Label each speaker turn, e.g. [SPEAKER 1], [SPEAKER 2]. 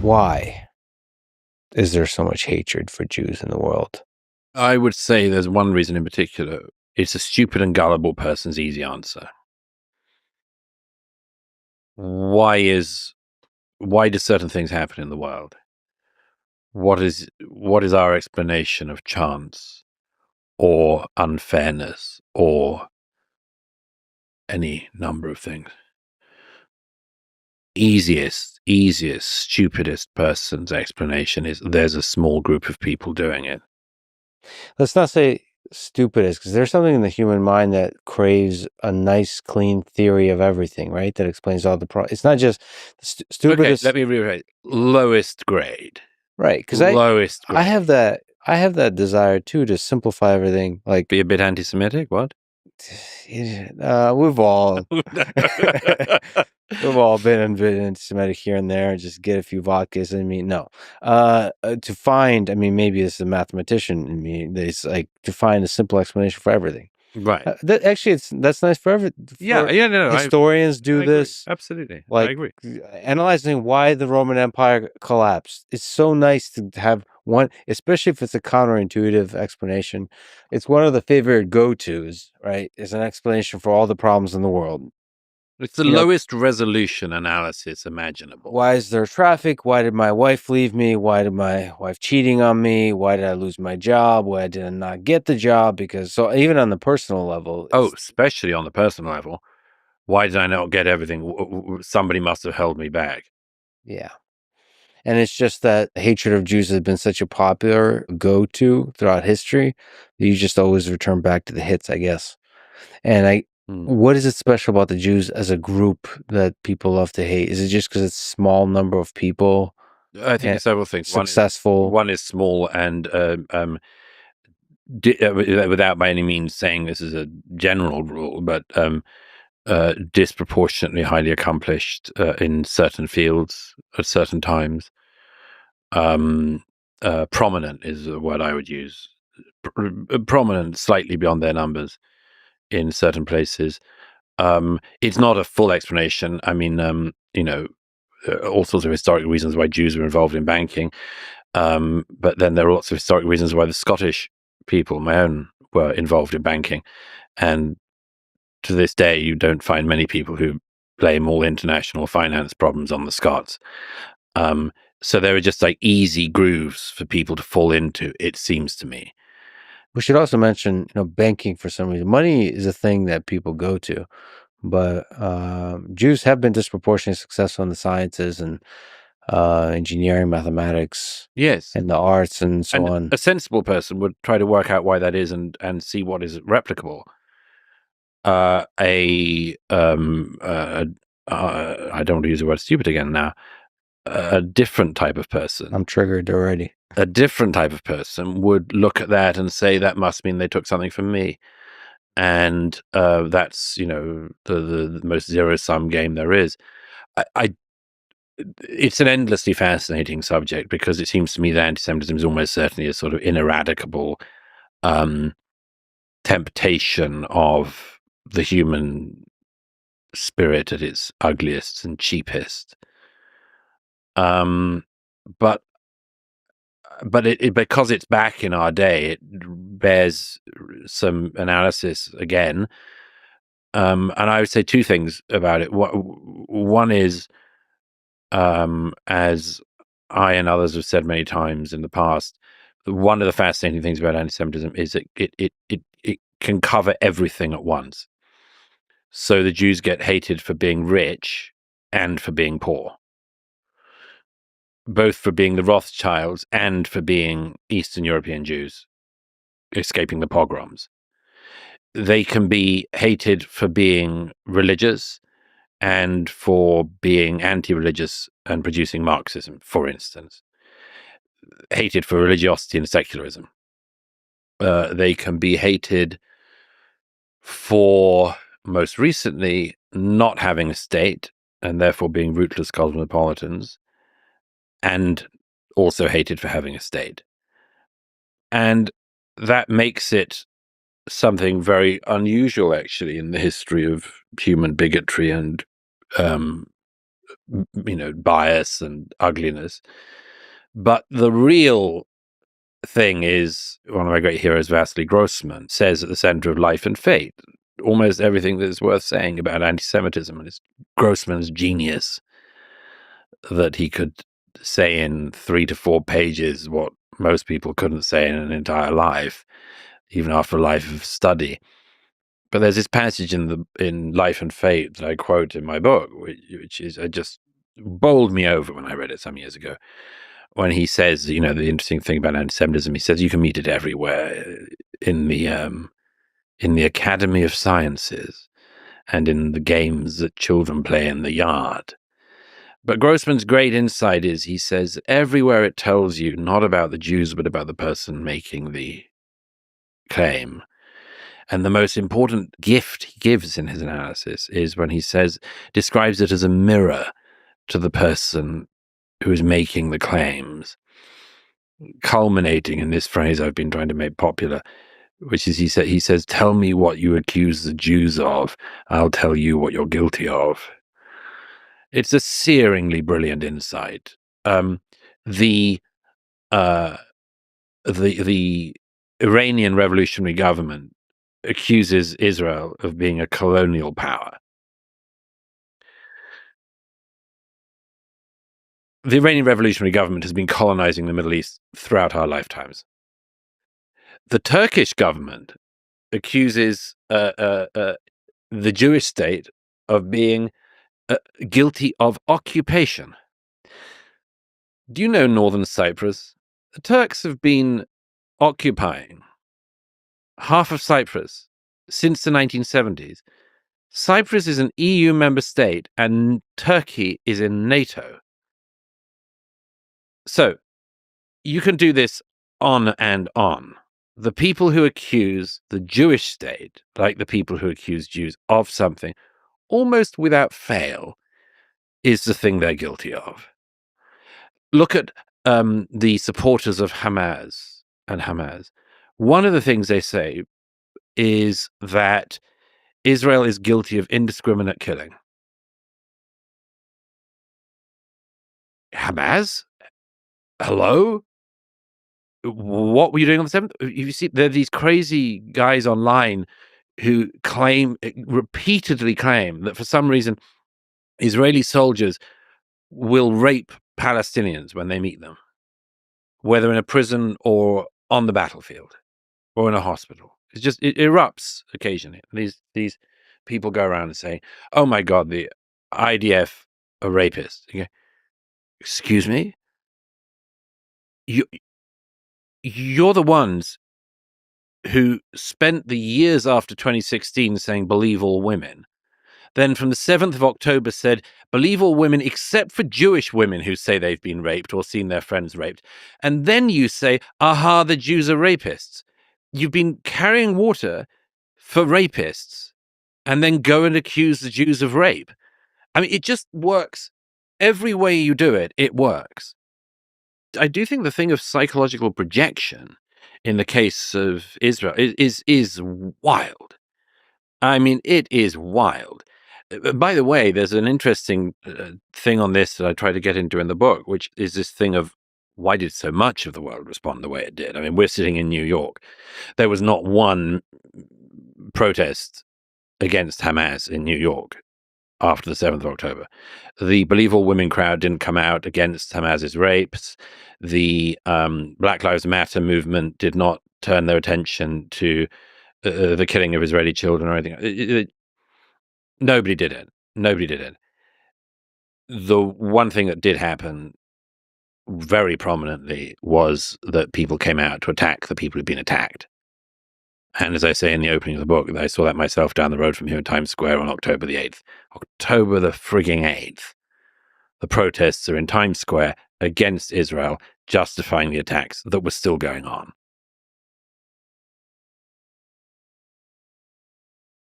[SPEAKER 1] Why is there so much hatred for Jews in the world?
[SPEAKER 2] I would say there's one reason in particular. It's a stupid and gullible person's easy answer. Why do certain things happen in the world? What is our explanation of chance or unfairness or any number of things? Easiest, stupidest person's explanation is there's a small group of people doing it.
[SPEAKER 1] Let's not say stupidest, because there's something in the human mind that craves a nice, clean theory of everything, right? That explains all the problems. It's not just
[SPEAKER 2] Okay,
[SPEAKER 1] stupidest,
[SPEAKER 2] let me reiterate. Lowest grade.
[SPEAKER 1] right? Because
[SPEAKER 2] Lowest
[SPEAKER 1] I
[SPEAKER 2] grade.
[SPEAKER 1] have that desire too to simplify everything. Like,
[SPEAKER 2] Be a bit anti-Semitic? What?
[SPEAKER 1] we've all we've all been anti-Semitic here and there. Just get a few vodkas. I mean, no. To find, I mean, maybe it's a mathematician in me. It's like to find a simple explanation for everything.
[SPEAKER 2] Right.
[SPEAKER 1] That's nice for
[SPEAKER 2] Yeah, no,
[SPEAKER 1] historians do
[SPEAKER 2] I agree.
[SPEAKER 1] this.
[SPEAKER 2] Absolutely. I
[SPEAKER 1] Like
[SPEAKER 2] agree.
[SPEAKER 1] analyzing why the Roman Empire collapsed. It's so nice to have one, especially if it's a counterintuitive explanation. It's one of the favorite go-tos, right? It's an explanation for all the problems in the world.
[SPEAKER 2] It's the lowest resolution analysis imaginable.
[SPEAKER 1] Why is there traffic? Why did my wife leave me? Why did my wife cheating on me? Why did I lose my job? Why did I not get the job? Because so even on the personal level,
[SPEAKER 2] Especially on the personal level. Why did I not get everything? Somebody must have held me back.
[SPEAKER 1] yeah. And it's just that hatred of Jews has been such a popular go-to throughout history that you just always return back to the hits, I guess. And what is it special about the Jews as a group that people love to hate? Is it just because it's a small number of people?
[SPEAKER 2] I think it's several things.
[SPEAKER 1] Successful.
[SPEAKER 2] One is small and without by any means saying this is a general rule, but disproportionately highly accomplished in certain fields at certain times. Prominent is the word I would use. Prominent, slightly beyond their numbers in certain places. It's not a full explanation. I mean, all sorts of historical reasons why Jews were involved in banking. But then there are lots of historical reasons why the Scottish people, my own, were involved in banking. And to this day, you don't find many people who blame all international finance problems on the Scots. So there are just like easy grooves for people to fall into, it seems to me.
[SPEAKER 1] We should also mention, banking for some reason. Money is a thing that people go to, but Jews have been disproportionately successful in the sciences and engineering, mathematics,
[SPEAKER 2] Yes.
[SPEAKER 1] and the arts and so on.
[SPEAKER 2] A sensible person would try to work out why that is and see what is replicable. I don't want to use the word stupid again now. A different type of person.
[SPEAKER 1] I'm triggered already.
[SPEAKER 2] A different type of person would look at that and say that must mean they took something from me, and that's the most zero sum game there is. It's an endlessly fascinating subject because it seems to me that anti-Semitism is almost certainly a sort of ineradicable temptation of the human spirit at its ugliest and cheapest. But because it's back in our day, it bears some analysis again. And I would say two things about it. One is, as I and others have said many times in the past, one of the fascinating things about anti-Semitism is that it can cover everything at once. So the Jews get hated for being rich and for being poor, both for being the Rothschilds and for being Eastern European Jews escaping the pogroms. They can be hated for being religious and for being anti-religious and producing Marxism, for instance. Hated for religiosity and secularism. They can be hated for, most recently, not having a state and therefore being rootless cosmopolitans, and also hated for having a state. And that makes it something very unusual, actually, in the history of human bigotry and bias and ugliness. But the real thing is, one of my great heroes, Vasily Grossman, says at the center of Life and Fate almost everything that is worth saying about anti-Semitism, and it's Grossman's genius that he could say in 3 to 4 pages what most people couldn't say in an entire life, even after a life of study. But there's this passage in Life and Fate that I quote in my book, which is just bowled me over when I read it some years ago. When he says, the interesting thing about anti-Semitism, he says you can meet it everywhere in the Academy of Sciences and in the games that children play in the yard. But Grossman's great insight is, he says, everywhere it tells you not about the Jews, but about the person making the claim. And the most important gift he gives in his analysis is when he describes it as a mirror to the person who is making the claims, culminating in this phrase I've been trying to make popular, which is, he says, tell me what you accuse the Jews of, I'll tell you what you're guilty of. It's a searingly brilliant insight. The Iranian revolutionary government accuses Israel of being a colonial power. The Iranian revolutionary government has been colonizing the Middle East throughout our lifetimes. The Turkish government accuses the Jewish state of being guilty of occupation. Do you know northern Cyprus? The Turks have been occupying half of Cyprus since the 1970s. Cyprus is an EU member state and Turkey is in NATO. So you can do this on and on. The people who accuse the Jewish state, like the people who accuse Jews of something, almost without fail, is the thing they're guilty of. Look at the supporters of Hamas and Hamas. One of the things they say is that Israel is guilty of indiscriminate killing. Hamas? Hello? What were you doing on the 7th? You see, there are these crazy guys online who repeatedly claim that for some reason Israeli soldiers will rape Palestinians when they meet them, whether in a prison or on the battlefield or in a hospital. It erupts occasionally. These people go around and say, "Oh my God, the IDF are rapists." Okay. Excuse me? You're the ones who spent the years after 2016 saying believe all women. Then from the 7th of October said, believe all women except for Jewish women who say they've been raped or seen their friends raped. And then you say, aha, the Jews are rapists. You've been carrying water for rapists and then go and accuse the Jews of rape. I mean, it just works. Every way you do it, it works. I do think the thing of psychological projection in the case of Israel is wild. I mean, it is wild. By the way, there's an interesting thing on this that I try to get into in the book, which is this thing of why did so much of the world respond the way it did? I mean, we're sitting in New York. There was not one protest against Hamas in New York after the 7th of October. The Believe All Women crowd didn't come out against Hamas's rapes. The Black Lives Matter movement did not turn their attention to the killing of Israeli children or anything. Nobody did it. Nobody did it. The one thing that did happen very prominently was that people came out to attack the people who'd been attacked. And as I say in the opening of the book, I saw that myself down the road from here in Times Square on October the 8th. October the frigging 8th. The protests are in Times Square against Israel, justifying the attacks that were still going on.